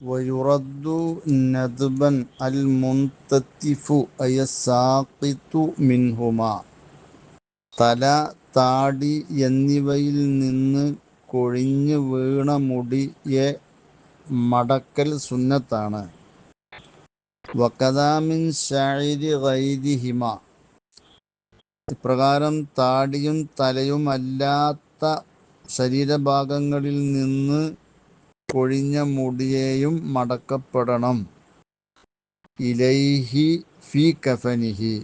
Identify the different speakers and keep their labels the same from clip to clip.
Speaker 1: വയുറദ്ദു നദ്ബൻ അൽ മുൻതത്തിഫു അയസാഖിതു മിൻഹുമാ. തല, താടി എന്നിവയിൽ നിന്ന് കൊഴിഞ്ഞു വീണ മുടിയെ മടക്കൽ സുന്നത്താണ്. വകദാ മിൻ ശഅരി ഗൈരിഹിമ. ഇപ്രകാരം താടിയും തലയും അല്ലാത്ത ശരീരഭാഗങ്ങളിൽ നിന്ന് കൊഴിഞ്ഞ മുടിയെയും മടക്കപ്പെടണം. ഇലൈഹി ഫി കഫനിഹി.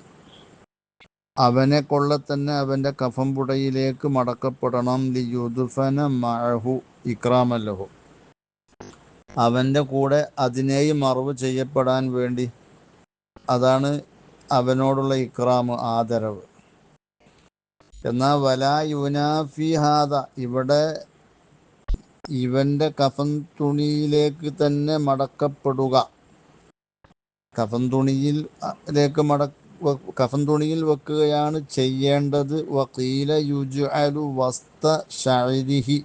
Speaker 1: അവനെ കൊള്ള തന്നെ അവൻ്റെ കഫംപുടയിലേക്ക് മടക്കപ്പെടണം. ലിയുദ്ഫന മഅഹു ഇക്റാമൻ ലഹു. അവൻ്റെ കൂടെ അതിനെയും മറവ് ചെയ്യപ്പെടാൻ വേണ്ടി. അതാണ് അവനോടുള്ള ഇക്റാം, ആദരവ്. എന്നാൽ വലാ യുനാഫി ഹാദ, ഇവിടെ ഇവൻ്റെ കഫൻ തുണിയിലേക്ക് തന്നെ മടക്കപ്പെടുക, കഫൻ തുണിയിൽ വെക്കുകയാണ് ചെയ്യേണ്ടത്. വഖീല യുജ്അലു വസ്ത ശഅരിഹി.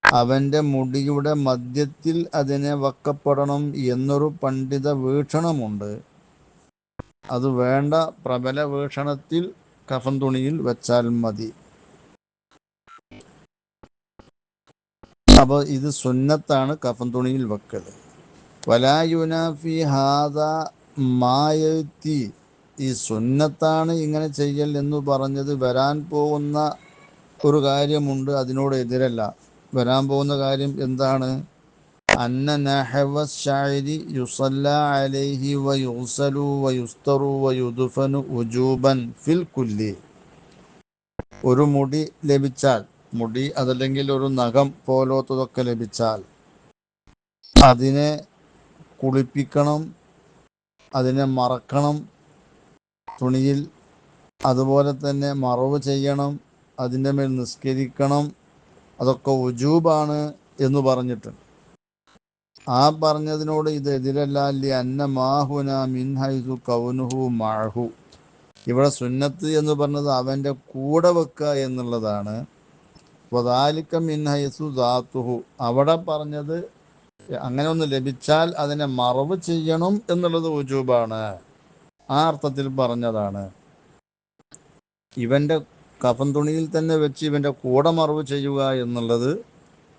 Speaker 1: അവൻ്റെ മുടിയുടെ മധ്യത്തിൽ അതിനെ വെക്കപ്പെടണം എന്നൊരു പണ്ഡിത വീക്ഷണമുണ്ട്. അത് വേണ്ട, പ്രബല വീക്ഷണത്തിൽ കഫൻ തുണിയിൽ വെച്ചാൽ മതി. അപ്പോൾ ഇത് സുന്നത്താണ് കഫൻ തുണിയിൽ വെക്കൽ. വലാ യുനാഫി ഹാദ മായത്തി. ഈ സുന്നത്താണ് ഇങ്ങനെ ചെയ്യൽ എന്ന് പറഞ്ഞത് വരാൻ പോകുന്ന ഒരു കാര്യമുണ്ട്, അതിനോട് എതിരല്ല. വരാൻ പോകുന്ന കാര്യം എന്താണ്? അന്ന നഹവ ശഅരി യുസല്ല അലൈഹി വയുഗ്സലു വയുസ്തറു വയുദ്ഫനു ഉജൂബൻ ഫിൽ കുല്ലി. ഒരു മുടി ലഭിച്ചാൽ, മുടി അതല്ലെങ്കിൽ ഒരു നഖം പോലത്തതൊക്കെ ലഭിച്ചാൽ അതിനെ കുളിപ്പിക്കണം, അതിനെ മറക്കണം തുണിയിൽ. അതുപോലെ തന്നെ മറവ് ചെയ്യണം, അതിൻ്റെ മേൽ നിസ്കരിക്കണം. അതൊക്കെ ഉജൂബാണ് എന്ന് പറഞ്ഞിട്ടുണ്ട്. ആ പറഞ്ഞതിനോട് ഇത് എതിരല്ല. അന്ന മാഹുന മിൻ ഹൈസു കൗനുഹു മഅഹു. ഇവിടെ സുന്നത്ത് എന്ന് പറഞ്ഞത് അവൻ്റെ കൂടെ വെക്കുക എന്നുള്ളതാണ്. വദാലിക മിൻ ഹൈസു ദാത്തുഹു. അവിടെ പറഞ്ഞത് അങ്ങനെ ഒന്ന് ലഭിച്ചാൽ അതിനെ മറവ് ചെയ്യണം എന്നുള്ളത് ഉജൂബാണ്. ആ അർത്ഥത്തിൽ പറഞ്ഞതാണ്. ഇവൻ്റെ കഫൻ തുണിയിൽ തന്നെ വെച്ച് ഇവൻ്റെ കൂടെ മറവ് ചെയ്യുക എന്നുള്ളത്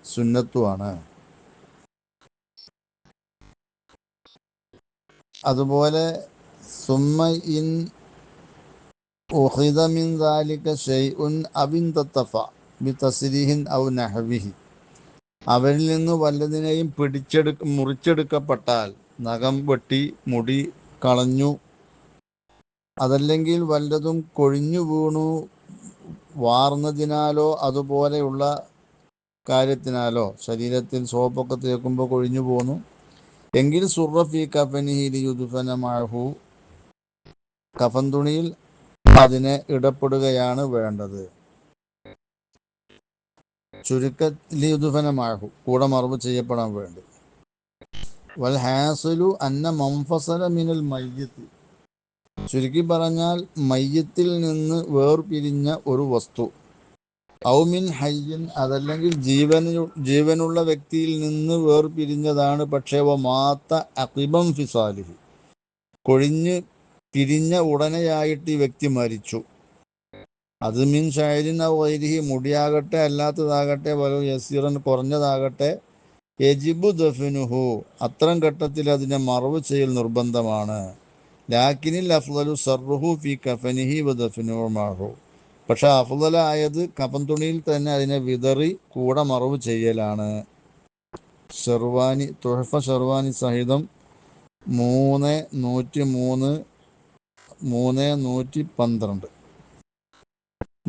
Speaker 1: സുന്നത്തുമാണ്. അതുപോലെ സുമ്മ ഇൻ ഉഖിദ മിൻ ദാലിക ശൈഉൻ അബിന്തതഫ ബിതസ്രീഹിൻ ഔ നഹവിഹി. അവരിൽ നിന്ന് വല്ലതിനെയും മുറിച്ചെടുക്കപ്പെട്ടാൽ, നഖം വെട്ടി മുടി കളഞ്ഞു, അതല്ലെങ്കിൽ വല്ലതും കൊഴിഞ്ഞു വീണു വാർന്നതിനാലോ അതുപോലെയുള്ള കാര്യത്തിനാലോ, ശരീരത്തിൽ സോപ്പൊക്കെ തേക്കുമ്പോൾ കൊഴിഞ്ഞു പോന്നു എങ്കിൽ സുറഫി കഫനിഹി ലിയുദ്ഫന മഅഹു. കഫൻ തുണിയിൽ അതിനെ ഇടപെടുകയാണ് വേണ്ടത്. ലിയുദ്ഫന മഅഹു, കൂടെ മറവ് ചെയ്യപ്പെടാൻ വേണ്ടി. വൽ ഹാസിലു അന്ന മൻഫസല മിനൽ മയ്യിത്ത്. ചുരുക്കി പറഞ്ഞാൽ മയ്യത്തിൽ നിന്ന് വേർപിരിഞ്ഞ ഒരു വസ്തു, ഔ മിൻ ഹയ്യിൻ, അതല്ലെങ്കിൽ ജീവനുള്ള വ്യക്തിയിൽ നിന്ന് വേർപിരിഞ്ഞതാണ്. പക്ഷേ മാത്ത അഖിബം ഫിസാലിഹി, കൊഴിഞ്ഞ് പിരിഞ്ഞ ഉടനെയായിട്ട് ഈ വ്യക്തി മരിച്ചു. അത് മിൻ ശഅരിൻ ഔ ഗൈരിഹി, മുടിയാകട്ടെ അല്ലാത്തതാകട്ടെ, വലോ യസീറൻ, കുറഞ്ഞതാകട്ടെ, യജിബു ദഫ്നുഹു, അത്തരം ഘട്ടത്തിൽ അതിനെ മറവ് ചെയ്യൽ നിർബന്ധമാണ്. ലാക്കിനിൽ അഫ്ളലു സർറുഹു ഫി കഫനിഹി വദഫ്നുഹു മഅഹു. പക്ഷെ അഫ്ളലായത് കഫൻ തുണിയിൽ തന്നെ അതിനെ വിതറി കൂടെ മറവ് ചെയ്യലാണ്. ഷെർവാനി, തുഹഫ ഷെർവാനി സഹിതം 303, 312.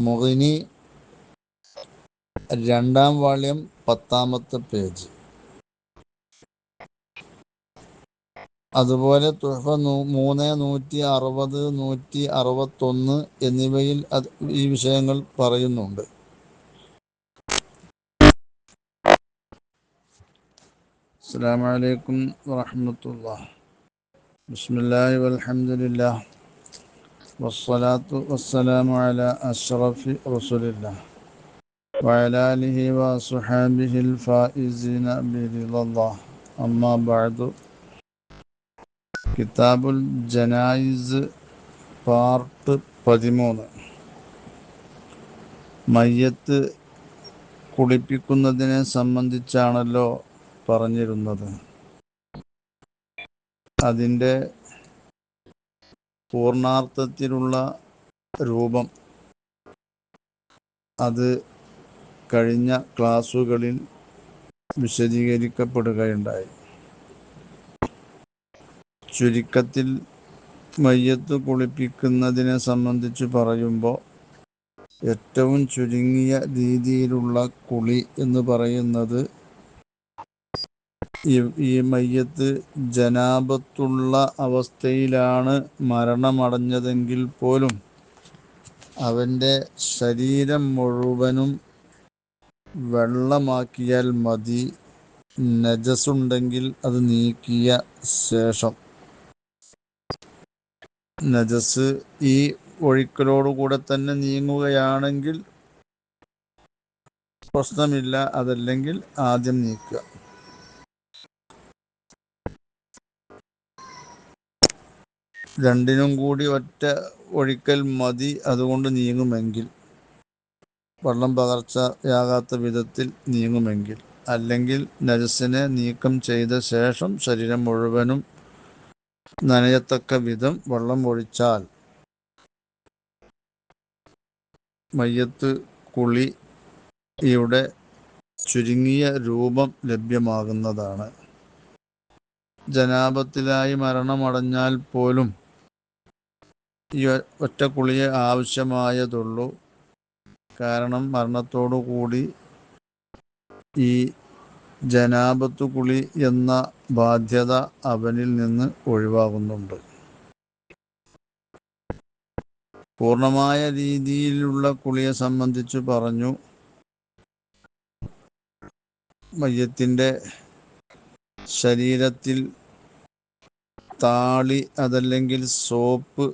Speaker 1: മുഗ്നി 2-ാം വാള്യം 10-ാമത്തെ പേജ്. അതുപോലെ തുഹഫ 360, 161 എന്നിവയിൽ ഈ വിഷയങ്ങൾ പറയുന്നുണ്ട്. അസ്സലാമു അലൈക്കും വറഹ്മത്തുള്ളാഹി. ബിസ്മില്ലാഹി വൽഹംദുലില്ലാഹ് വസ്സലാത്തു വസ്സലാമു അലാ അഷ്റഫി റസൂലില്ലാഹ് വഅലാ ആലിഹി വസ്വഹാബിഹിൽ ഫായിസീന ബിറിളല്ലാഹ്. അമ്മാ ബഅദു. കിതാബുൽ ജനായിസ് പാർട്ട് 13. മയ്യത്ത് കുളിപ്പിക്കുന്നതിനെ സംബന്ധിച്ചാണല്ലോ പറഞ്ഞിരുന്നത്. അതിൻ്റെ പൂർണാർത്ഥത്തിലുള്ള രൂപം അത് കഴിഞ്ഞ ക്ലാസ്സുകളിൽ വിശദീകരിക്കപ്പെടുകയുണ്ടായി. ചുരുക്കത്തിൽ മയ്യത്ത് കുളിപ്പിക്കുന്നതിനെ സംബന്ധിച്ച് പറയുമ്പോൾ ഏറ്റവും ചുരുങ്ങിയ രീതിയിലുള്ള കുളി എന്ന് പറയുന്നത് ഈ മയ്യത്ത് ജനാബത്തുള്ള അവസ്ഥയിലാണ് മരണമടഞ്ഞതെങ്കിൽ പോലും അവൻ്റെ ശരീരം മുഴുവനും വെള്ളമാക്കിയാൽ മതി. നജസുണ്ടെങ്കിൽ അത് നീക്കിയ ശേഷം, നജസ് ഈ ഒഴിക്കലോടുകൂടെ തന്നെ നീങ്ങുകയാണെങ്കിൽ പ്രശ്നമില്ല, അതല്ലെങ്കിൽ ആദ്യം നീക്കുക. രണ്ടിനും കൂടി ഒറ്റ ഒഴിക്കൽ മതി, അതുകൊണ്ട് നീങ്ങുമെങ്കിൽ, വെള്ളം പകർച്ചയാകാത്ത വിധത്തിൽ നീങ്ങുമെങ്കിൽ. അല്ലെങ്കിൽ നജസിനെ നീക്കം ചെയ്ത ശേഷം ശരീരം മുഴുവനും നനയത്തക്ക വിധം വെള്ളം ഒഴിച്ചാൽ മയ്യത്ത് കുളിയുടെ ചുരുങ്ങിയ രൂപം ലഭ്യമാകുന്നതാണ്. ജനാബത്തിലായി മരണമടഞ്ഞാൽ പോലും ഈ ഒറ്റ കുളിയെ ആവശ്യമായതുള്ളൂ. കാരണം മരണത്തോടു കൂടി ഈ ജനാബത്ത് കുളി എന്ന ബാധ്യത അവനിൽ നിന്ന് ഒഴിവാകുന്നുണ്ട്. പൂർണ്ണമായ രീതിയിലുള്ള കുളിയെ സംബന്ധിച്ച് പറഞ്ഞു. മയ്യത്തിൻ്റെ ശരീരത്തിൽ താളി അതല്ലെങ്കിൽ സോപ്പ്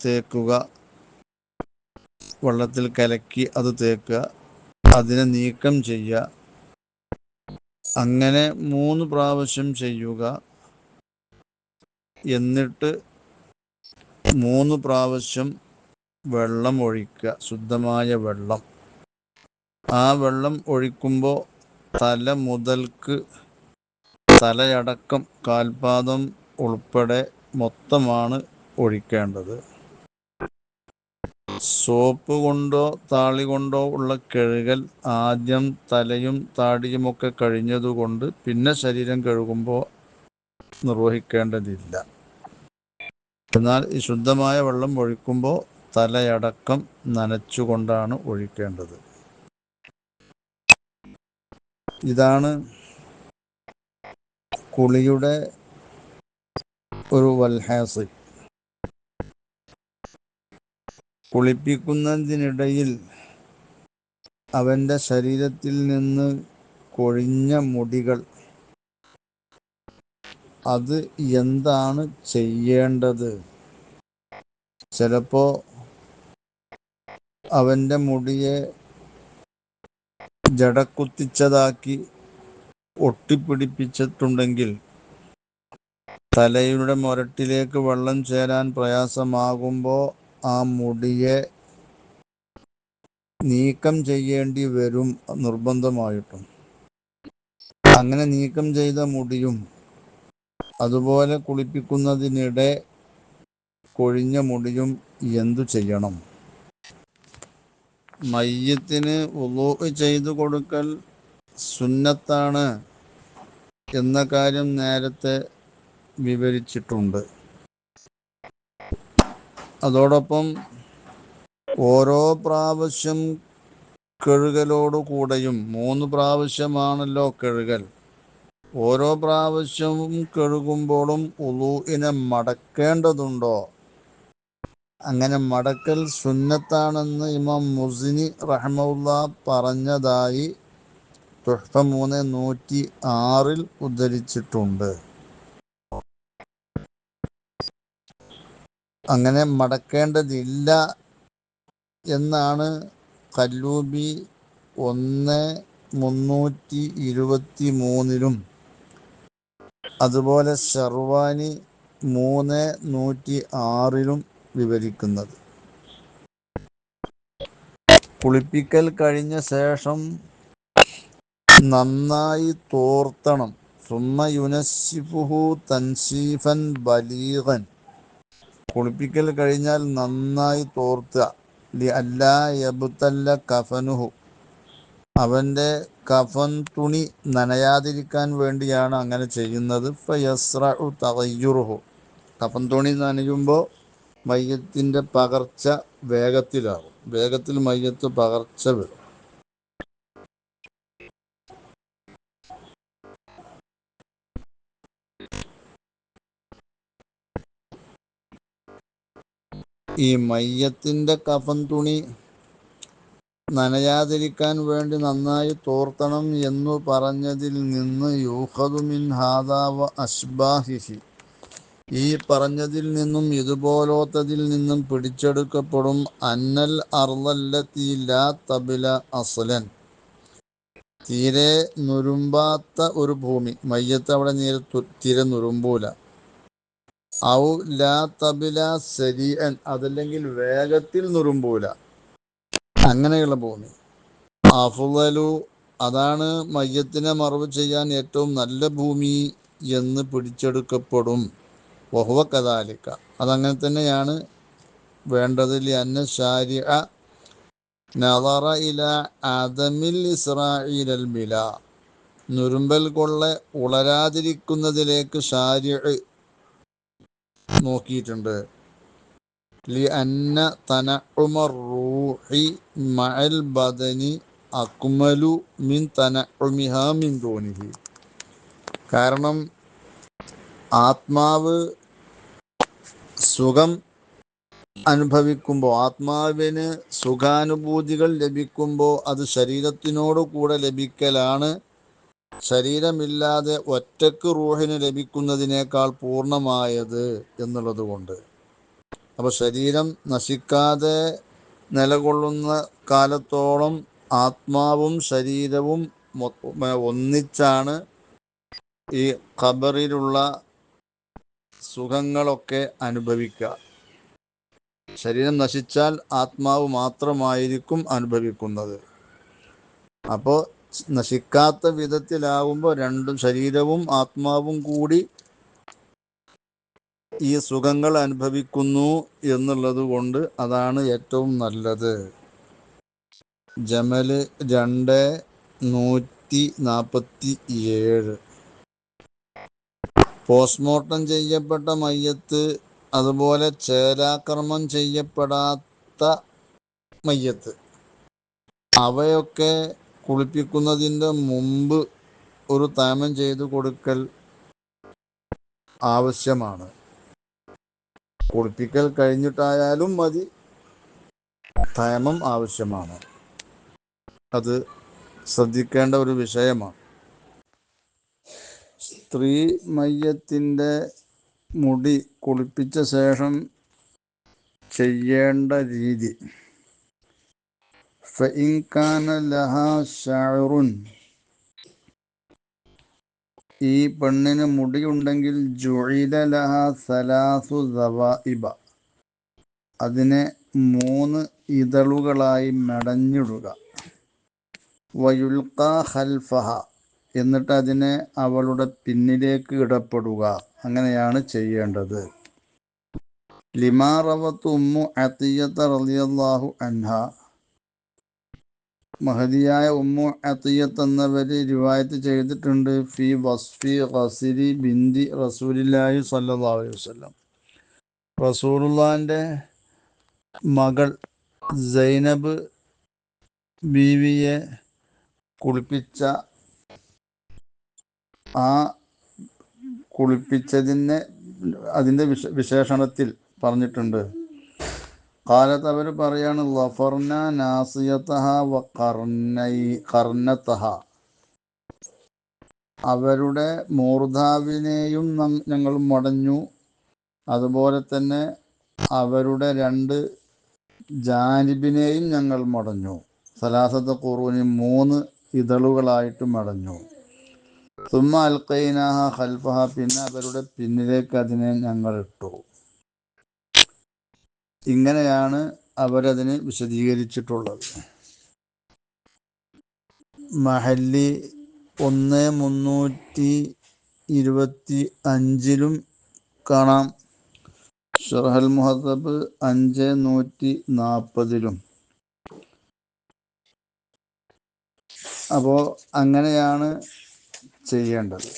Speaker 1: തേക്കുക, വെള്ളത്തിൽ കലക്കി അത് തേക്കുക, അതിനെ നീക്കം ചെയ്യുക. അങ്ങനെ 3 പ്രാവശ്യം ചെയ്യുക. എന്നിട്ട് 3 പ്രാവശ്യം വെള്ളം ഒഴിക്കുക, ശുദ്ധമായ വെള്ളം. ആ വെള്ളം ഒഴിക്കുമ്പോൾ തല മുതൽക്ക് തലയടക്കം കാൽപാദം ഉൾപ്പെടെ മൊത്തമാണ് ഒഴിക്കേണ്ടത്. സോപ്പ് കൊണ്ടോ താളി കൊണ്ടോ ഉള്ള കഴുകൽ ആദ്യം തലയും താടിയുമൊക്കെ കഴിഞ്ഞതുകൊണ്ട് പിന്നെ ശരീരം കഴുകുമ്പോൾ നിർവഹിക്കേണ്ടതില്ല. എന്നാൽ ഈ ശുദ്ധമായ വെള്ളം ഒഴിക്കുമ്പോൾ തലയടക്കം നനച്ചുകൊണ്ടാണ് ഒഴിക്കേണ്ടത്. ഇതാണ് കുളിയുടെ ഒരു വൽഹാസിൽ. കുളിപ്പിക്കുന്നതിനിടയിൽ അവൻ്റെ ശരീരത്തിൽ നിന്ന് കൊഴിഞ്ഞ മുടികൾ അത് എന്താണ് ചെയ്യേണ്ടത്? ചിലപ്പോൾ അവൻ്റെ മുടിയെ ജടക്കുത്തിച്ചതാക്കി ഒട്ടിപ്പിടിപ്പിച്ചിട്ടുണ്ടെങ്കിൽ തലയുടെ മുരട്ടിലേക്ക് വെള്ളം ചേരാൻ പ്രയാസമാകുമ്പോൾ ആ മുടിയെ നീക്കം ചെയ്യേണ്ടി വരും നിർബന്ധമായിട്ടും. അങ്ങനെ നീക്കം ചെയ്ത മുടിയും അതുപോലെ കുളിപ്പിക്കുന്നതിനിടെ കൊഴിഞ്ഞ മുടിയും എന്തു ചെയ്യണം? മയ്യത്തിന് വുളൂ ചെയ്തു കൊടുക്കൽ സുന്നത്താണ് എന്ന കാര്യം നേരത്തെ വിവരിച്ചിട്ടുണ്ട്. അതോടൊപ്പം ഓരോ പ്രാവശ്യം കഴുകലോടുകൂടെയും 3 പ്രാവശ്യമാണല്ലോ കഴുകൽ. ഓരോ പ്രാവശ്യവും കഴുകുമ്പോഴും വുളൂഇനെ മടക്കേണ്ടതുണ്ടോ? അങ്ങനെ മടക്കൽ സുന്നത്താണെന്ന് ഇമാം മുസ്നി റഹ്മത്തുള്ളാഹി പറഞ്ഞതായി തുഹ്ഫ 3/106 ഉദ്ധരിച്ചിട്ടുണ്ട്. അങ്ങനെ മടക്കേണ്ടതില്ല എന്നാണ് ഖല്ലൂബി 1/323 അതുപോലെ ഷർവാനി 3:106 വിവരിക്കുന്നത്. കുളിപ്പിക്കൽ കഴിഞ്ഞ ശേഷം നന്നായി തോർത്തണം. സുമ്മ യുനസ്സിഫുഹു തൻസീഫൻ ബലീഗൻ. കുളിപ്പിക്കൽ കഴിഞ്ഞാൽ നന്നായി തോർത്തുക. ലി അല്ലാ യബ്തല്ല കഫനുഹു. അവൻ്റെ കഫൻ തുണി നനയാതിരിക്കാൻ വേണ്ടിയാണ് അങ്ങനെ ചെയ്യുന്നത്. ഫയസ്റഉ തഗയ്യുറുഹു. കഫൻ തുണി നനയുമ്പോൾ മയ്യത്തിൻ്റെ പകർച്ച വേഗത്തിലാകും. വേഗത്തിൽ മയ്യത്ത് പകർച്ച വരും. ഈ മയ്യത്തിൻ്റെ കഫൻ തുണി നനയാതിരിക്കാൻ വേണ്ടി നന്നായി തോർത്തണം എന്നു പറഞ്ഞതിൽ നിന്ന് യൂഖദു മിൻ ഹാദാ വ അശ്ബാഹിഹി. ഈ പറഞ്ഞതിൽ നിന്നും ഇതുപോലത്തതിൽ നിന്നും പിടിച്ചെടുക്കപ്പെടും അന്നൽ അർളല്ലത്തി ലാ തബ്ല അസ്ലൻ. തീരെ നുരുമ്പാത്ത ഒരു ഭൂമി. മയ്യത്ത് അവിടെ തീരെ നുരുമ്പൂല. ഔ ലാ തബ്ല സരീഅൻ. അതല്ലെങ്കിൽ വേഗത്തിൽ നുരുമ്പൂല. അങ്ങനെയുള്ള ഭൂമി. അഫ്ളലു. അതാണ് മയ്യത്തിനെ മറവ് ചെയ്യാൻ ഏറ്റവും നല്ല ഭൂമി എന്ന് പിടിച്ചെടുക്കപ്പെടും. വഹുവ കദാലിക. അതങ്ങനെ തന്നെയാണ് വേണ്ടത്. ലിഅന്ന ശാരിഅ നളറ ഇലാ അദമിൽ ഇസ്റാഇലൽ ബിലാ. നുരുമ്പൽ കൊള്ള ഉളരാതിരിക്കുന്നതിലേക്ക് ശാരിഅ നോക്കിയിട്ടുണ്ട്. ലിഅന്ന തനഉമർ റൂഹി മഅൽ ബദനി അക്മലു മിൻ തനഉമിഹാ മിൻ ദൂനിഹി. കാരണം ആത്മാവ് സുഖം അനുഭവിക്കുമ്പോൾ, ആത്മാവിന് സുഖാനുഭൂതികൾ ലഭിക്കുമ്പോൾ അത് ശരീരത്തിനോട് കൂടെ ലഭിക്കലാണ് ശരീരമില്ലാതെ ഒറ്റക്ക് റൂഹിന് ലഭിക്കുന്നതിനേക്കാൾ പൂർണ്ണമായത് എന്നുള്ളത് കൊണ്ട്. അപ്പോൾ ശരീരം നശിക്കാതെ നിലകൊള്ളുന്ന കാലത്തോളം ആത്മാവും ശരീരവും ഒന്നിച്ചാണ് ഈ ഖബറിലുള്ള സുഖങ്ങളൊക്കെ അനുഭവിക്കുക. ശരീരം നശിച്ചാൽ ആത്മാവ് മാത്രമായിരിക്കും അനുഭവിക്കുന്നത്. അപ്പോൾ നശിക്കാത്ത വിധത്തിലാവുമ്പോൾ രണ്ടും, ശരീരവും ആത്മാവും കൂടി ഈ സുഖങ്ങൾ അനുഭവിക്കുന്നു എന്നുള്ളത് കൊണ്ട് അതാണ് ഏറ്റവും നല്ലത്. ജമല് 2:147. പോസ്റ്റ്മോർട്ടം ചെയ്യപ്പെട്ട മയ്യത്ത്, അതുപോലെ ചേലാകർമ്മം ചെയ്യപ്പെടാത്ത മയ്യത്ത്, അവയൊക്കെ കുളിപ്പിക്കുന്നതിൻ്റെ മുമ്പ് ഒരു തയമം ചെയ്തു കൊടുക്കൽ ആവശ്യമാണ്. കുളിപ്പിക്കൽ കഴിഞ്ഞിട്ടായാലും മതി, തയമം ആവശ്യമാണ്. അത് ശ്രദ്ധിക്കേണ്ട ഒരു വിഷയമാണ്. സ്ത്രീ മയ്യത്തിൻ്റെ മുടി കുളിപ്പിച്ച ശേഷം ചെയ്യേണ്ട രീതി. ഫഇൻ കാന ലഹാ ശഅറുൻ. ഈ പെണ്ണിന് മുടിയുണ്ടെങ്കിൽ ജുഇല ലഹാ സലാസു ദവാഇബ. അതിനെ 3 ഇതളുകളായി മെടഞ്ഞിടുക. വയുൽഖാ ഖൽഫഹ. എന്നിട്ട് അതിനെ അവളുടെ പിന്നിലേക്ക് ഇടപെടുക. അങ്ങനെയാണ് ചെയ്യേണ്ടത്. ലിമാ റവത്ത് ഉമ്മു അത്തിയ്യത റളിയല്ലാഹു അൻഹ. മഹദിയായ ഉമ്മു അത്തിയ്യത്ത് എന്നവർ റിവായത്ത് ചെയ്തിട്ടുണ്ട്. ഫി വസ്ഫി ഖസ്രി ബിന്തി റസൂലില്ലാഹി സ്വല്ലല്ലാഹു അലൈഹി വസല്ലം. റസൂലുള്ളാഹിൻ്റെ മകൾ സൈനബ് ബീവിയെ കുളിപ്പിച്ച ആ കുളിപ്പിച്ചതിനെ അതിൻ്റെ വിശേഷണത്തിൽ പറഞ്ഞിട്ടുണ്ട്. കാലത്ത് അവർ പറയാണ് ലഫർന നാസിയതഹ വ കർണതഹ. അവരുടെ മൂർധാവിനെയും ഞങ്ങൾ മടഞ്ഞു, അതുപോലെ തന്നെ അവരുടെ 2 ജാനിബിനെയും ഞങ്ങൾ മടഞ്ഞു. സലാസത്ത് ഖുറൂനി 3 ഇതളുകളായിട്ട് മടഞ്ഞു. സുമ്മ അൽഖൈനാഹ ഖൽഫഹ, പിന്നെ അവരുടെ പിന്നിലേക്ക് അതിനെ ഞങ്ങൾ ഇട്ടു. ഇങ്ങനെയാണ് അവരതിനെ വിശദീകരിച്ചിട്ടുള്ളത്. മഹല്ലി 1325 കാണാം. ഷർഹൽ മുഹദ്ദബ് 5140. അപ്പോൾ അങ്ങനെയാണ് ചെയ്യേണ്ടത്.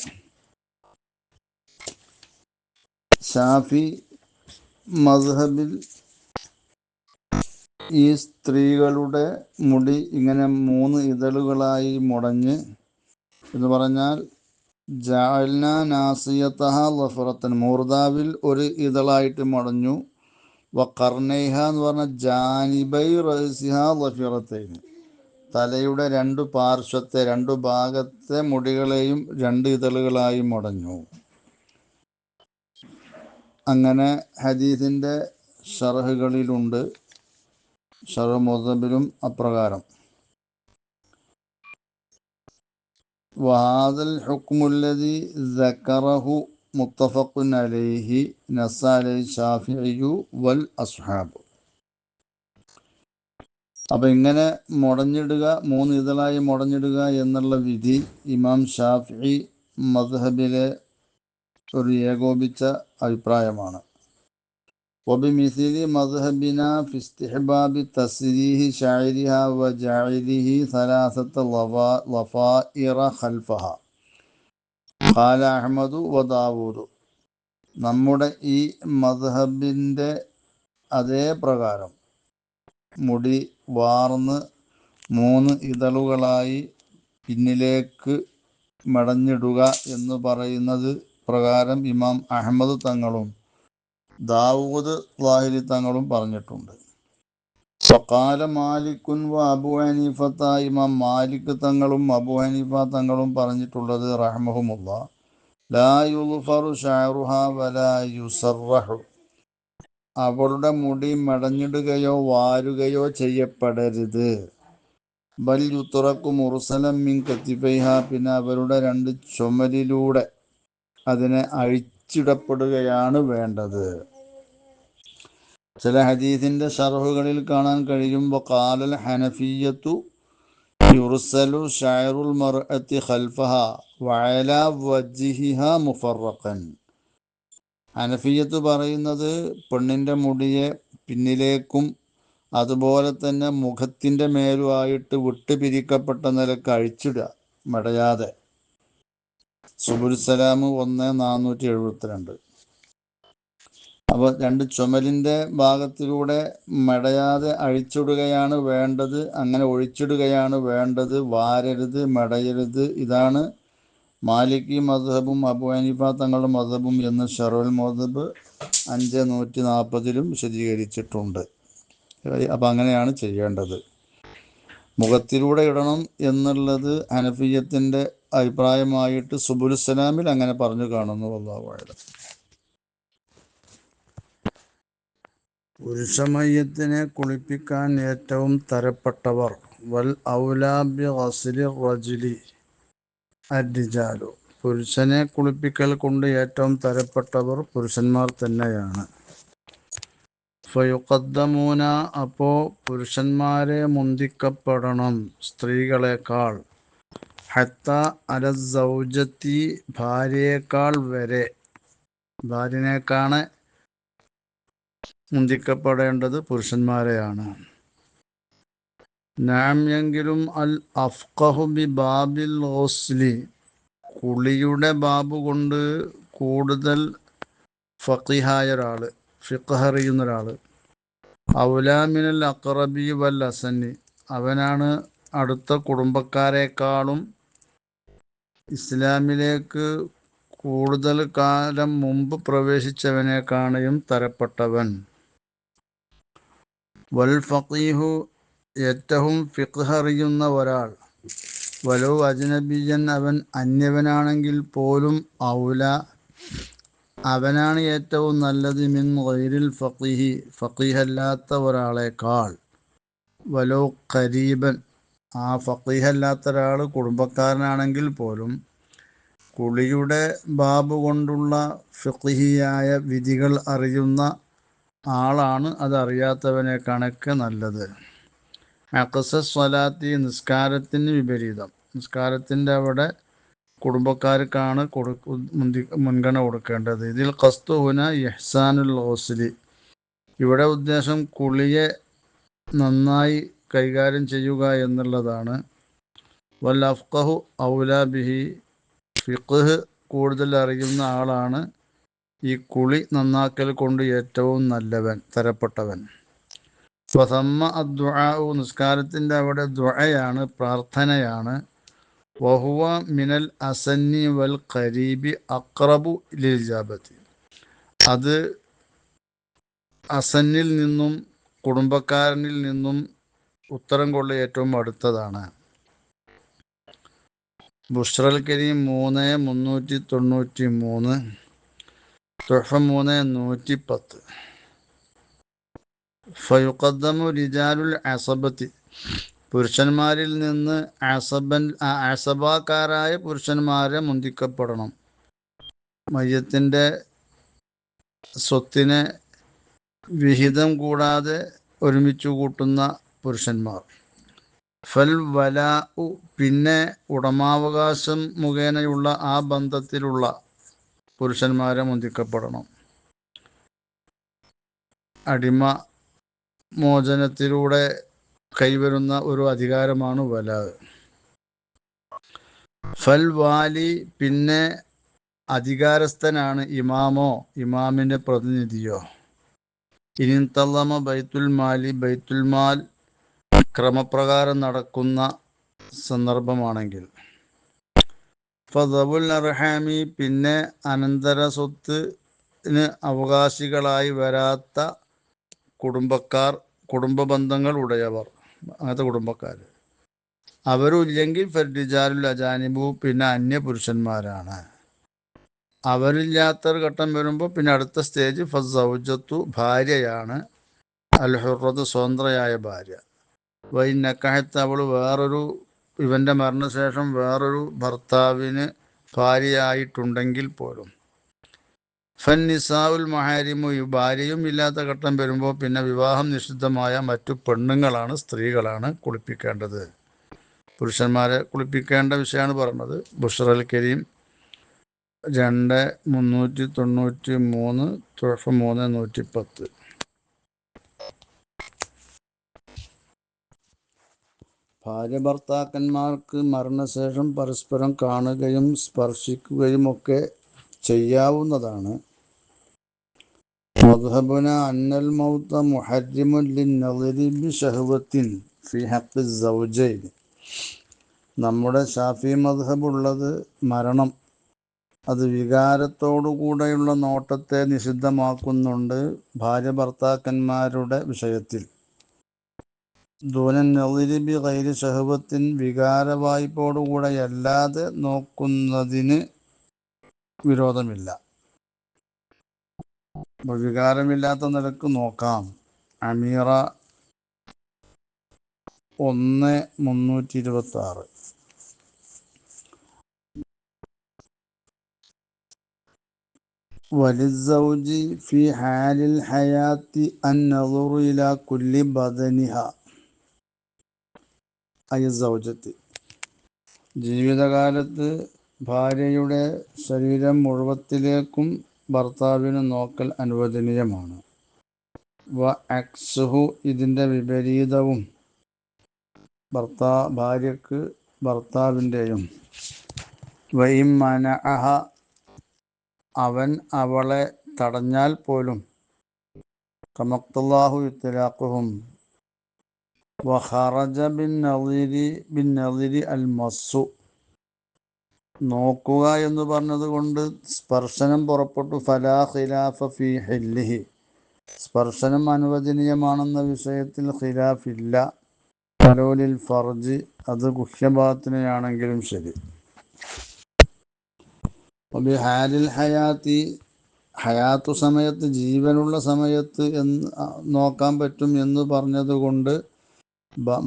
Speaker 1: ഷാഫി മദ്ഹബിൽ ഈ സ്ത്രീകളുടെ മുടി ഇങ്ങനെ 3 ഇതളുകളായി മുടഞ്ഞ് എന്ന് പറഞ്ഞാൽ ജഅൽന നാസിയതഹ ലഫറത്തൻ, മൂർദാവിൽ ഒരു ഇതളായിട്ട് മുടഞ്ഞു. വഖർനൈഹ എന്ന് പറഞ്ഞാൽ ജാനിബൈ റഅസിഹ ലഫിറത്തൈൻ, തലയുടെ 2 പാർശ്വത്തെ 2 ഭാഗത്തെ മുടികളെയും 2 ഇതളുകളായി മുടഞ്ഞു. അങ്ങനെ ഹദീസിൻ്റെ ഷർഹുകളിലുണ്ട്, ഷർഹ് മുഹദ്ദബിലും അപ്രകാരം. വഹാദൽ ഹുക്മുല്ലദി ദക്കറഹു മുത്തഫഖുൻ അലൈഹി നസ്സ അലൈഹി ശാഫിഇയ്യു വൽ അസ്ഹാബ്. അപ്പം ഇങ്ങനെ മുടഞ്ഞിടുക, 3 ഇതളായി മുടഞ്ഞിടുക എന്നുള്ള വിധി ഇമാം ഷാഫിഈ മദ്ഹബിലെ ഒരു ഏകോപിച്ച അഭിപ്രായമാണ്. വബിമിസ്ലി മദ്ഹബിന ഫി ഇസ്തിഹ്ബാബി തസ്രീഹി ശഅരിഹ വജഅലിഹി സലാസത ലഫായിറ ഖൽഫഹ ഖാല അഹ്മദു വദാവൂദ്. നമ്മുടെ ഈ മദ്ഹബിൻ്റെ അതേ പ്രകാരം മുടി വാർന്ന് 3 ഇതളുകളായി പിന്നിലേക്ക് മടഞ്ഞിടുക എന്ന് പറയുന്നത് പ്രകാരം ഇമാം അഹ്മദ് തങ്ങളും ദാവൂദ് ളാഹിരി തങ്ങളും പറഞ്ഞിട്ടുണ്ട്. വഖാല മാലിക്കുൻ വ അബൂ ഹനീഫത്ത, ഇമാം മാലിക് തങ്ങളും അബൂ ഹനീഫ തങ്ങളും പറഞ്ഞിട്ടുള്ളത് റഹ്മഹുമുല്ലാ, ലാ യുൾഫറു ശഅറുഹാ വലാ യുസറഹു, അവളുടെ മുടി മടഞ്ഞിടുകയോ വാരുകയോ ചെയ്യപ്പെടരുത്. ബൽ യുത്രക്കു മുർസലം മിൻ കത്തിഫൈഹ, പിന്നെ അവരുടെ 2 ചുമലിലൂടെ അതിനെ അഴിച്ചിടപ്പെടുകയാണ് വേണ്ടത്. ചില ഹദീസിൻ്റെ ഷർഹുകളിൽ കാണാൻ കഴിയും, വഖാലൽ ഹനഫിയ്യത്തു യുർസലു ശഅറുൽ മർഅത്തി ഖൽഫഹ വഅലാ വജ്ഹിഹ മുഫറഖൻ. ഹനഫിയ്യത്ത് പറയുന്നത് പെണ്ണിൻ്റെ മുടിയെ പിന്നിലേക്കും അതുപോലെ തന്നെ മുഖത്തിൻ്റെ മേലുമായിട്ട് വിട്ടുപിരിക്കപ്പെട്ട നിലക്ക് അഴിച്ചിടുക, മടയാതെ. സുബുൽസലാം 1472. അപ്പോൾ 2 ചുമലിൻ്റെ ഭാഗത്തിലൂടെ മടയാതെ അഴിച്ചിടുകയാണ് വേണ്ടത്, അങ്ങനെ ഒഴിച്ചിടുകയാണ് വേണ്ടത്, വാരരുത്, മടയരുത്. ഇതാണ് മാലിക്കി മദ്ഹബും അബൂ ഹനീഫ തങ്ങളുടെ മദ്ഹബും എന്ന് ഷർഹുൽ മുഹദ്ദബ് 5140 വിശദീകരിച്ചിട്ടുണ്ട്. അപ്പം അങ്ങനെയാണ് ചെയ്യേണ്ടത്. മുഖത്തിലൂടെ ഇടണം എന്നുള്ളത് ഹനഫിയ്യത്തിൻ്റെ അഭിപ്രായമായിട്ട് സുബുലുസ്സലാമിൽ അങ്ങനെ പറഞ്ഞു കാണുന്നു. വല്ലാഹു അഅലം. പുരുഷമയ്യത്തിനെ കുളിപ്പിക്കാൻ ഏറ്റവും തരപ്പെട്ടവർ വൽ ഔലാ ബി ഗസ്ലി റജുലി അർരിജാലു, പുരുഷനെ കുളിപ്പിക്കൽ കൊണ്ട് ഏറ്റവും തരപ്പെട്ടവർ പുരുഷന്മാർ തന്നെയാണ്. ഫയുഖദ്ദമൂന, അപ്പോൾ പുരുഷന്മാരെ മുന്തിക്കപ്പെടണം സ്ത്രീകളെക്കാൾ. ഹത്ത അലസൗജത്തി, ഭാര്യയേക്കാൾ വരെ, ഭാര്യനേക്കാണ് മുന്തിക്കപ്പെടേണ്ടത് പുരുഷന്മാരെയാണ്. നഅം, എങ്കിലും അൽ അഫ്ഖഹു ബി ബാബിൽ ഗുസ്ലി, കുളിയുടെ ബാബ് കൊണ്ട് കൂടുതൽ ഫഖീഹായ ഒരാൾ, ഫിഖ് അറിയുന്ന ഒരാൾ. ഔലാ മിനൽ അഖ്റബി വൽ അസന്നി, അവനാണ് അടുത്ത കുടുംബക്കാരെക്കാളും ഇസ്ലാമിലേക്ക് കൂടുതൽ കാലം മുമ്പ് പ്രവേശിച്ചവനേക്കാളും തരപ്പെട്ടവൻ. വൽ ഫഖീഹു, ഏറ്റവും ഫിഖ് അറിയുന്ന ഒരാൾ. വലോ അജ്നബിയൻ, അവൻ അന്യവനാണെങ്കിൽ പോലും ഔല, അവനാണ് ഏറ്റവും നല്ലത്. മിൻ ഗൈരിൽ ഫഖീഹി, ഫഖീഹല്ലാത്ത ഒരാളേക്കാൾ. വലോ ഖരീബൻ, ആ ഫഖീഹല്ലാത്ത ഒരാൾ കുടുംബക്കാരനാണെങ്കിൽ പോലും കുളിയുടെ ബാബ് കൊണ്ടുള്ള ഫിഖ്ഹിയായ വിധികൾ അറിയുന്ന ആളാണ് അതറിയാത്തവനെ കണക്ക് നല്ലത്. അഖ്സസ് സ്വലാത്തി, നിസ്കാരത്തിന് വിപരീതം. നിസ്കാരത്തിൻ്റെ അവിടെ കുടുംബക്കാർക്കാണ് മുൻഗണന കൊടുക്കേണ്ടത്. ഇതിൽ ഖസ്തുഹുന ഇഹ്സാനുൽ ഗുസ്ലി, ഇവിടെ ഉദ്ദേശം കുളിയെ നന്നായി കൈകാര്യം ചെയ്യുക എന്നുള്ളതാണ്. വൽ അഫ്ഖഹു ഔലാ ബിഹി, ഫിഖ്ഹ് കൂടുതൽ അറിയുന്ന ആളാണ് ഈ കുളി നന്നാക്കൽ കൊണ്ട് ഏറ്റവും നല്ലവൻ, തരപ്പെട്ടവൻ. വസമ്മ അദ്ദുആഉ, നിസ്കാരത്തിൻ്റെ അവിടെ ദുആയാണ്, പ്രാർത്ഥനയാണ്. വഹുവ മിനൽ അസന്നി വൽ ഖരീബി അഖ്റബു ലിൽഇജാബത്തി, അത് അസന്നിൽ നിന്നും കുടുംബക്കാരനിൽ നിന്നും ഉത്തരം കൊള്ള ഏറ്റവും അടുത്തതാണ്. ബുഷ്റൽ കരീം 3,393, തുഹ്ഫ 3,110. ഫയുഖദ്ദമു റിജാലുൽ അസബത്തി, പുരുഷന്മാരിൽ നിന്ന് അസബക്കാരായ പുരുഷന്മാരെ മുന്തിക്കപ്പെടണം. മയ്യത്തിൻ്റെ സ്വത്തിനെ വിഹിതം കൂടാതെ ഒരുമിച്ച് കൂട്ടുന്ന പുരുഷന്മാർ. ഫൽ വലാഉ, പിന്നെ ഉടമാവകാശം മുഖേനയുള്ള ആ ബന്ധത്തിലുള്ള പുരുഷന്മാരെ മുന്തിക്കപ്പെടണം. അടിമ മോചനത്തിലൂടെ കൈവരുന്ന ഒരു അധികാരമാണ് വലാ. ഫൽ വാലി, പിന്നെ അധികാരസ്ഥനാണ് ഇമാമോ ഇമാമിൻ്റെ പ്രതിനിധിയോ. ഇനിന്തല്ലമ ബൈത്തുൽ മാലി, ബൈത്തുൽ മാൽ ക്രമപ്രകാരം നടക്കുന്ന സന്ദർഭമാണെങ്കിൽ. ഫദവുൽ അർഹാമി, പിന്നെ അനന്തര സ്വത്തിന് അവകാശികളായി വരാത്ത കുടുംബക്കാർ, കുടുംബ ബന്ധങ്ങൾ ഉടയവർ, അങ്ങനത്തെ കുടുംബക്കാർ. അവരില്ലെങ്കിൽ ഫർഡിജാലുൽ അജാനിബു, പിന്നെ അന്യപുരുഷന്മാരാണ്. അവരില്ലാത്തൊരു ഘട്ടം വരുമ്പോൾ പിന്നെ അടുത്ത സ്റ്റേജ് ഫസൗജത്തു, ഭാര്യയാണ്. അൽ ഹുറത്ത്, സ്വതന്ത്രയായ ഭാര്യ. വൈനക്കഹത്ത്, അവൾ വേറൊരു, ഇവൻ്റെ മരണശേഷം വേറൊരു ഭർത്താവിന് ഭാര്യയായിട്ടുണ്ടെങ്കിൽ പോലും. ഫന്നിസാഉൽ മഹാരിമു, ഭാര്യയും ഇല്ലാത്ത ഘട്ടം വരുമ്പോൾ പിന്നെ വിവാഹം നിഷിദ്ധമായ മറ്റു പെണ്ണുങ്ങളാണ്, സ്ത്രീകളാണ് കുളിപ്പിക്കേണ്ടത്. പുരുഷന്മാരെ കുളിപ്പിക്കേണ്ട വിഷയമാണ് പറഞ്ഞത്. ബുഷ്റൽ കരീം 2,393, തുഹ്ഫ 3,110. ഭാര്യ ഭർത്താക്കന്മാർക്ക് മരണശേഷം പരസ്പരം കാണുകയും സ്പർശിക്കുകയും ഒക്കെ ചെയ്യാവുന്നതാണ്. മദ്ഹബുന അന്നൽ മൗത മുഹർരിമുൻ ലിന്നളിരി ബിശഹവത്തിൻ ഫി ഹഖ്ഖി സൗജൈൻ, നമ്മുടെ ഷാഫി മദ്ഹബുള്ളത് മരണം അത് വികാരത്തോടുകൂടെയുള്ള നോട്ടത്തെ നിഷിദ്ധമാക്കുന്നുണ്ട് ഭാര്യ ഭർത്താക്കന്മാരുടെ വിഷയത്തിൽ. ദൂനൻ നളിരി ബി ഗൈരി ശഹവത്തിൻ, വികാരവായ്പോടുകൂടെയല്ലാതെ നോക്കുന്നതിന് വിരോധമില്ല. വികാരമില്ലാത്ത നിലക്ക് നോക്കാം. അമീറ 1,326. വലിസ്സൗജി ഫി ഹാലിൽ ഹയാത്തി അന്നളുറു ഇലാ കുല്ലി ബദനിഹ അയ സൗജത്തി, ജീവിതകാലത്ത് ഭാര്യയുടെ ശരീരം മുഴുവത്തിലേക്കും ഭർത്താവിന് നോക്കൽ അനുവദനീയമാണ്. വ അക്സുഹു, ഇതിൻ്റെ വിപരീതവും ഭാര്യക്ക് ഭർത്താവിൻ്റെയും. വഇൻ മനഅഹ, അവൻ അവളെ തടഞ്ഞാൽ പോലും. കമഖ്തല്ലാഹു ഇത്ലാഖുഹും. വഖറജ ബിന്നളിരി അൽ മസ്സു, നോക്കുക എന്ന് പറഞ്ഞതുകൊണ്ട് സ്പർശനം പുറപ്പെട്ടു. ഫലാ ഖിലാഫ ഫീ ഹില്ലിഹി, സ്പർശനം അനുവദനീയമാണെന്ന വിഷയത്തിൽ ഖിലാഫില്ല. ഫലോലിൽ ഫർജ്, അത് ഗുഹ്യഭാഗത്തിനെയാണെങ്കിലും ശരി. ബിഹാലിൽ ഹയാത്തി, ഹയാത്തു സമയത്ത്, ജീവനുള്ള സമയത്ത് എന്ന് നോക്കാൻ പറ്റും എന്ന് പറഞ്ഞതുകൊണ്ട്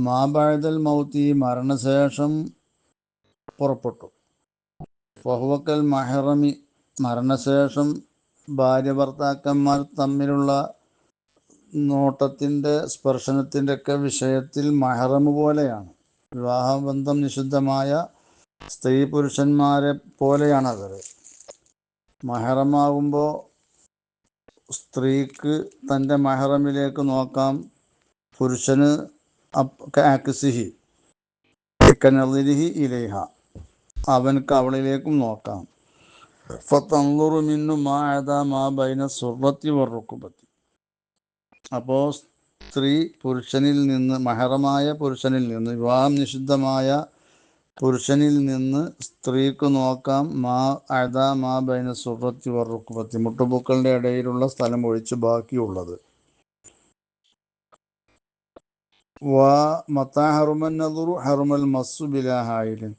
Speaker 1: മാ ബഅദൽ മൗത്തി, മരണശേഷം പുറപ്പെട്ടു. ഫഹുവക്കൽ മഹറമി, മരണശേഷം ഭാര്യ ഭർത്താക്കന്മാർ തമ്മിലുള്ള നോട്ടത്തിൻ്റെ സ്പർശനത്തിൻ്റെ ഒക്കെ വിഷയത്തിൽ മഹറമ് പോലെയാണ്. വിവാഹബന്ധം നിഷിദ്ധമായ സ്ത്രീ പുരുഷന്മാരെ പോലെയാണവർ. മഹറമാകുമ്പോൾ സ്ത്രീക്ക് തൻ്റെ മഹറമിലേക്ക് നോക്കാം, പുരുഷന് ആക്സിഹി കനളിരിഹി ഇലൈഹ, അവൻക്ക് അവളിലേക്കും നോക്കാം. ഫതൻളുറു മിന്നു മാ അദാ മാ ബൈന സുറത്തി വറുക്കുബത്തി. അപ്പോൾ സ്ത്രീ പുരുഷനിൽ നിന്ന്, മഹറമായ പുരുഷനിൽ നിന്ന്, വിവാഹം നിഷിദ്ധമായ പുരുഷനിൽ നിന്ന് സ്ത്രീക്ക് നോക്കാം മാ അദാ മാ ബൈന സുറത്തി വറുക്കുബത്തി, മുട്ടുപൂക്കളുടെ ഇടയിലുള്ള സ്ഥലം ഒഴിച്ച് ബാക്കിയുള്ളത്. മത്താ ഹറുമൻ നദുറു ഹറുമൽ മസ്സു ബിലാ ഹായിലിൻ,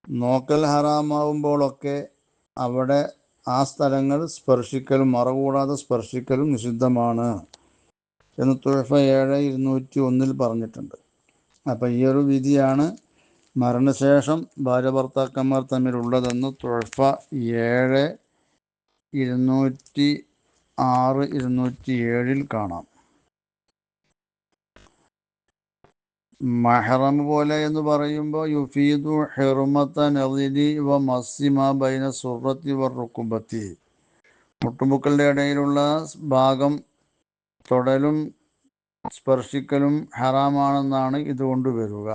Speaker 1: നോക്കൽ ഹറാമാവുമ്പോഴൊക്കെ അവിടെ ആ സ്ഥലങ്ങൾ സ്പർശിക്കലും മറകൂടാതെ സ്പർശിക്കലും നിഷിദ്ധമാണ് എന്ന് തുഹഫ 7:201 പറഞ്ഞിട്ടുണ്ട്. അപ്പം ഈ ഒരു വിധിയാണ് മരണശേഷം ഭാര്യ ഭർത്താക്കന്മാർ തമ്മിലുള്ളതെന്ന് തുഹഫ 7:206-207 കാണാം. മഹറം പോലെ എന്ന് പറയുമ്പോൾ യുഫീദു ഹിർമത നദിരി വ മസ്സിമ ബൈന സുറത്തി വ റുക്കുബത്തി, മുട്ടുമുക്കളുടെ ഇടയിലുള്ള ഭാഗം തൊടലും സ്പർശിക്കലും ഹറാമാണെന്നാണ് ഇതുകൊണ്ട് വരിക.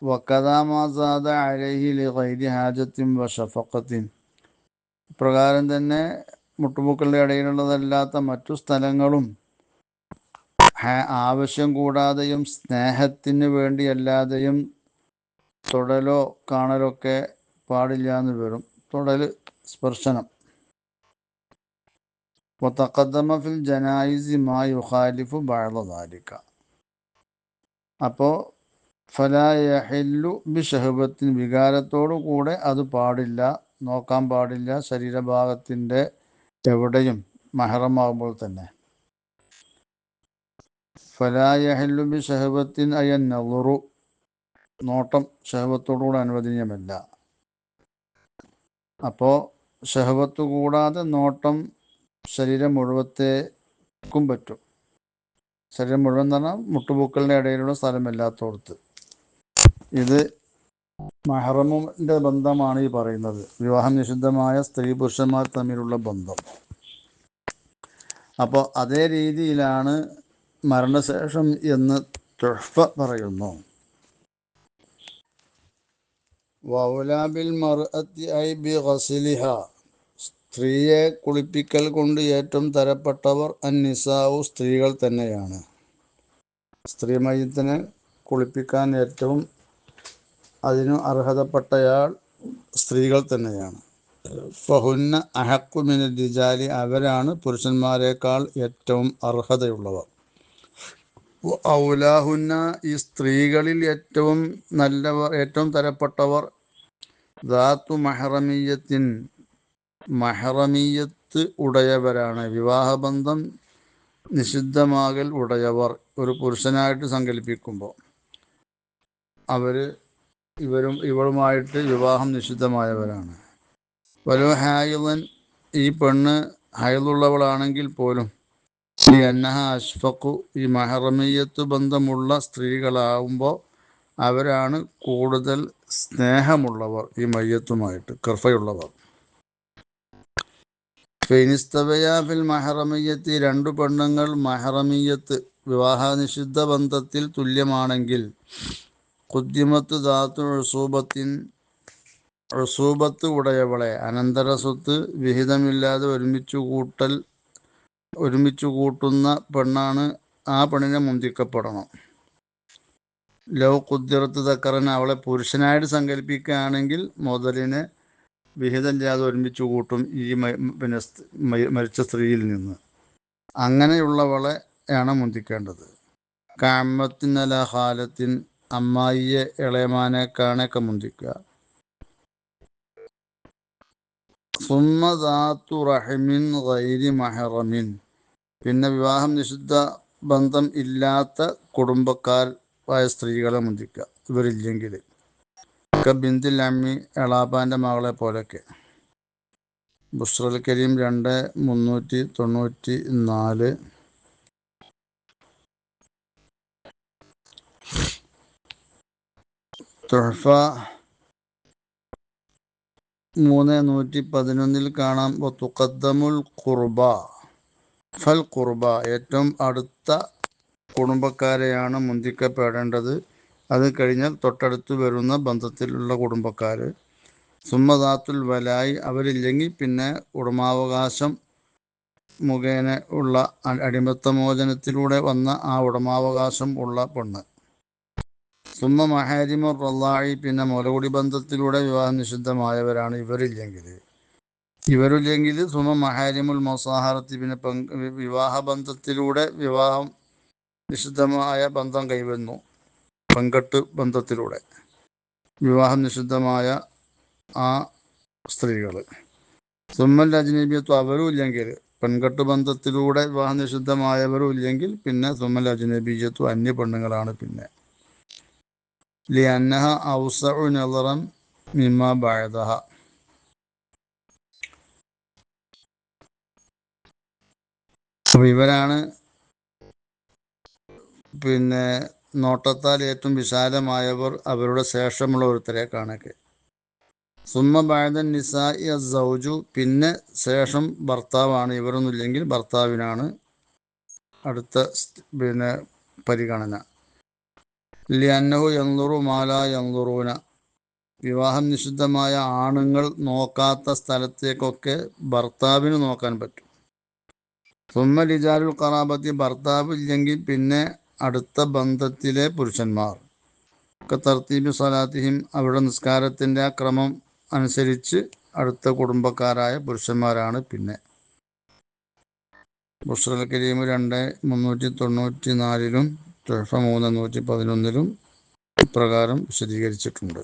Speaker 1: വക്കദാമാസാദ അലൈഹി ലിഗൈരി ഹാജത്തിൻ വ ഷഫഖത്തിൻ, ഇപ്രകാരം തന്നെ മുട്ടുമുക്കളുടെ ഇടയിലുള്ളതല്ലാത്ത മറ്റു സ്ഥലങ്ങളും ആവശ്യം കൂടാതെയും സ്നേഹത്തിന് വേണ്ടിയല്ലാതെയും തൊടലോ കാണലൊക്കെ പാടില്ല എന്ന് വരും. തൊടൽ സ്പർശനം. വതഖദ്ദമ ഫിൽ ജനായിസി മാ യുഖാലിഫു ബഅദ ദാലിക, അപ്പോൾ ഫലാ യഹില്ലു ബിശഹബത്തിൻ, വികാരത്തോടു കൂടെ അത് പാടില്ല, നോക്കാൻ പാടില്ല ശരീരഭാഗത്തിൻ്റെ എവിടെയും മഹറമാകുമ്പോൾ തന്നെ. ഫലാ യഹില്ലു ബിശഹബത്തിൻ അയൻ നളുറു, നോട്ടം ഷഹവത്തോടുകൂടെ അനുവദനീയമല്ല. അപ്പോൾ ഷഹവത്ത് കൂടാതെ നോട്ടം ശരീരം മുഴുവത്തേക്കും പറ്റും. ശരീരം മുഴുവൻ എന്ന് പറഞ്ഞാൽ മുട്ടുപൂക്കളുടെ ഇടയിലുള്ള സ്ഥലമില്ലാത്തോടത്ത്. ഇത് മഹറമിൻ്റെ ബന്ധമാണ് ഈ പറയുന്നത്, വിവാഹം നിഷിദ്ധമായ സ്ത്രീ പുരുഷന്മാർ തമ്മിലുള്ള ബന്ധം. അപ്പോൾ അതേ രീതിയിലാണ് മരണശേഷം എന്ന് തുഹ്ഫ പറയുന്നു. വൗലാ ബിൽ മർഅത്തി ഐ ബി ഗസ്ലിഹ, സ്ത്രീയെ കുളിപ്പിക്കൽ കൊണ്ട് ഏറ്റവും തരപ്പെട്ടവർ അന്നിസാഉ, സ്ത്രീകൾ തന്നെയാണ്. സ്ത്രീ മയ്യിത്തിനെ കുളിപ്പിക്കാൻ ഏറ്റവും അതിനു അർഹതപ്പെട്ടയാൾ സ്ത്രീകൾ തന്നെയാണ്. ഫഹുന്ന അഹഖു മിനർ റിജാലി, അവരാണ് പുരുഷന്മാരെക്കാൾ ഏറ്റവും അർഹതയുള്ളവർ. ഔലാഹുന്ന, ഈ സ്ത്രീകളിൽ ഏറ്റവും നല്ലവർ, ഏറ്റവും തരപ്പെട്ടവർ ദാത്തു മഹറമിയത്തിൻ, മഹറമിയത്ത് ഉടയവരാണ്. വിവാഹബന്ധം നിഷിദ്ധമാകൽ ഉടയവർ ഒരു പുരുഷനായിട്ട് സങ്കല്പിക്കുമ്പോൾ അവർ ഇവളുമായിട്ട് വിവാഹം നിഷിദ്ധമായവരാണ്. വലോ ഹായിളൻ, ഈ പെണ്ണ് ഹൈളുള്ളവളാണെങ്കിൽ പോലും അന്നഹ അഷ്ഫഖു, ഈ മഹറമിയത്ത് ബന്ധമുള്ള സ്ത്രീകളാവുമ്പോൾ അവരാണ് കൂടുതൽ സ്നേഹമുള്ളവർ ഈ മയ്യത്തുമായിട്ട്, കർഫയുള്ളവർ. ഫിനിസ്തവയ ഫിൽ മഹറമിയത്ത്, രണ്ടു പെണ്ണുങ്ങൾ മഹറമിയത്ത് വിവാഹനിഷിദ്ധ ബന്ധത്തിൽ തുല്യമാണെങ്കിൽ ഖുദ്ദിമത്ത് ദാത്തു ഉസൂബത്തിൻ, ഉസൂബത്ത് ഉടയവളെ, അനന്തര സ്വത്ത് വിഹിതമില്ലാതെ ഒരുമിച്ചു കൂട്ടുന്ന പെണ്ണാണ്, ആ പെണ്ണിനെ മുന്തിക്കപ്പെടണം. ലൗ ഖുദ്ദിറത്ത് ദക്കറൻ, അവളെ പുരുഷനായിട്ട് സങ്കല്പിക്കുകയാണെങ്കിൽ മുതലിനെ വിഹിതമില്ലാതെ ഒരുമിച്ച് കൂട്ടും ഈ മരിച്ച സ്ത്രീയിൽ നിന്ന്. അങ്ങനെയുള്ളവളെ ആണ് മുന്തിക്കേണ്ടത്. കഅമ്മത്തിനല ഹാലത്തിൻ, അമ്മായിയെ ഇളയമാനേക്കാണൊക്കെ മുന്തിക്കുക. സുമ്മ ദാത്തു റഹിമിൻ ഗൈരി മഹറമിൻ, പിന്നെ വിവാഹം നിഷിദ്ധ ബന്ധം ഇല്ലാത്ത കുടുംബക്കാരായ സ്ത്രീകളെ മുന്തിക്കുക ഇവരില്ലെങ്കിൽ. ബിന്ദിൽ അമ്മി എളാപ്പാൻ്റെ മകളെ പോലൊക്കെ. ബുഷ്റൽ കരീം 2394. തുഹഫ 3111 കാണാം. തുഖദ്ദമുൽ ഖുർബ ഫൽ ഖുർബ, ഏറ്റവും അടുത്ത കുടുംബക്കാരെയാണ് മുന്തിക്കപ്പെടേണ്ടത്. അത് കഴിഞ്ഞാൽ തൊട്ടടുത്ത് വരുന്ന ബന്ധത്തിലുള്ള കുടുംബക്കാർ. സുമ്മദാത്തുൽ വലായി, അവരില്ലെങ്കിൽ പിന്നെ ഉടമാവകാശം മുഖേന ഉള്ള അടിമത്തമോചനത്തിലൂടെ വന്ന ആ ഉടമാവകാശം ഉള്ള പെണ്ണ്. സുമ്മ മഹാരിമു റല്ലായി, പിന്നെ മുലകുടി ബന്ധത്തിലൂടെ വിവാഹം നിഷിദ്ധമായവരാണ് ഇവരില്ലെങ്കിൽ സുമ മഹാരിമുൽ മൊസാഹറത്തി, പിന്നെ വിവാഹ ബന്ധത്തിലൂടെ വിവാഹം നിഷിദ്ധമായ ബന്ധം കൈവന്നു. പങ്കെട്ട് ബന്ധത്തിലൂടെ വിവാഹം നിഷിദ്ധമായ ആ സ്ത്രീകൾ. സുമ്മൽ അജ്നബിയത്വം, അവരും ഇല്ലെങ്കിൽ, പെൺകെട്ട് ബന്ധത്തിലൂടെ വിവാഹ നിഷിദ്ധമായവരും ഇല്ലെങ്കിൽ പിന്നെ സുമ്മൽ അജ്നബിയത്വം, അന്യ പെണ്ണുങ്ങളാണ്. പിന്നെ ലി അന്നഹ ഔസഉ നളറൻ മിമ്മ ബഅദഹ, അപ്പോൾ ഇവരാണ് പിന്നെ നോട്ടത്താൽ ഏറ്റവും വിശാലമായവർ അവരുടെ ശേഷമുള്ള ഒരുത്തരെ കാണക്കെ. സുമ്മ ബഅദൻ നിസാഇ അസ്സൗജു, പിന്നെ ശേഷം ഭർത്താവാണ്. ഇവരൊന്നുമില്ലെങ്കിൽ ഭർത്താവിനാണ് അടുത്ത പിന്നെ പരിഗണന. ലി അന്നഹു യൻളുറു മാലാ യൻളുറൂന, വിവാഹം നിഷിദ്ധമായ ആണുങ്ങൾ നോക്കാത്ത സ്ഥലത്തേക്കൊക്കെ ഭർത്താവിന് നോക്കാൻ പറ്റും. സുമ്മ ലിജാലുൽ ഖറാബത്തി, ഭർത്താവ് ഇല്ലെങ്കിൽ പിന്നെ അടുത്ത ബന്ധത്തിലെ പുരുഷന്മാർ. തർത്തീബി സ്വലാത്തിഹിം, അവരുടെ നിസ്കാരത്തിൻ്റെ ആ ക്രമം അനുസരിച്ച് അടുത്ത കുടുംബക്കാരായ പുരുഷന്മാരാണ്. പിന്നെ ബുഷ്റൽ കരീം 2394 തുഹഫ 3111 ഇപ്രകാരം വിശദീകരിച്ചിട്ടുണ്ട്.